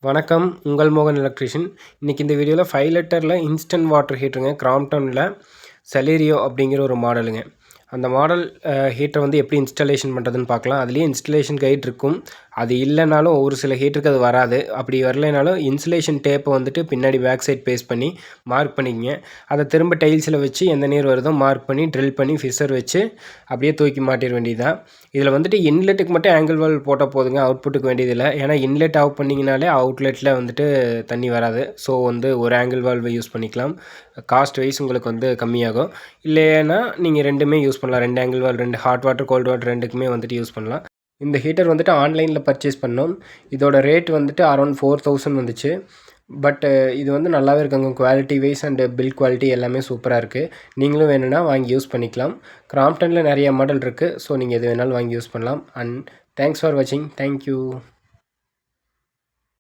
வணக்கம். உங்கள் மோகன் எலக்ட்ரீஷியன். இன்றைக்கி இந்த வீடியோவில் 5 லிட்டரில் இன்ஸ்டன்ட் வாட்டர் ஹீட்டருங்க. கிராம்ப்டனில் செலேரியோ அப்படிங்கிற ஒரு மாடலுங்க. அந்த மாடல் ஹீட்டரை வந்து எப்படி இன்ஸ்டாலேஷன் பண்ணுறதுன்னு பார்க்கலாம். அதுலேயே இன்ஸ்டலேஷன் கைட் இருக்கும். அது இல்லைனாலும் ஒரு சில ஹீட்டருக்கு அது வராது. அப்படி வரலைனாலும் இன்சுலேஷன் டேப்பை வந்துட்டு பின்னாடி பேக் சைட் பேஸ்ட் பண்ணி மார்க் பண்ணிக்கங்க. அதை திரும்ப டைல்ஸில் வச்சு எந்த நீர் வருதோ மார்க் பண்ணி ட்ரில் பண்ணி ஃபிஷர் வச்சு அப்படியே தூக்கி மாட்டிட வேண்டியதுதான். இதில் வந்துட்டு இன்லெட்டுக்கு மட்டும் ஆங்கிள் வால்வ் போட்டால் போதுங்க, அவுட்புட்டுக்கு வேண்டியதில்லை. ஏன்னா இன்லெட் ஆஃப் பண்ணிங்கனாலே அவுட்லெட்டில் வந்துட்டு தண்ணி வராது. ஸோ வந்து ஒரு ஆங்கிள் வால்வை யூஸ் பண்ணிக்கலாம். காஸ்ட் வைஸ் உங்களுக்கு வந்து கம்மியாகும். இல்லைன்னா நீங்கள் ரெண்டுமே யூஸ் பண்ணலாம். 2 angle valve, 2 hot water cold water ரெண்டுக்குமே வந்துட்டு யூஸ் பண்ணலாம். இந்த ஹீட்டர் வந்துட்டு ஆன்லைனில் பர்ச்சேஸ் பண்ணோம். இதோட ரேட் வந்துட்டு அரௌண்ட் 4000 வந்துச்சு. பட் இது வந்து நல்லாவே இருக்குங்க. Quality wise and build quality எல்லாமே சூப்பராக இருக்குது. நீங்களும் வேணும்னா வாங்கி யூஸ் பண்ணிக்கலாம். கிராம்ப்டனில் நிறைய மாடல் இருக்குது. ஸோ நீங்கள் எது வேணாலும் வாங்கி யூஸ் பண்ணலாம். அண்ட் தேங்க்ஸ் ஃபார் வாட்சிங். தேங்க்யூ.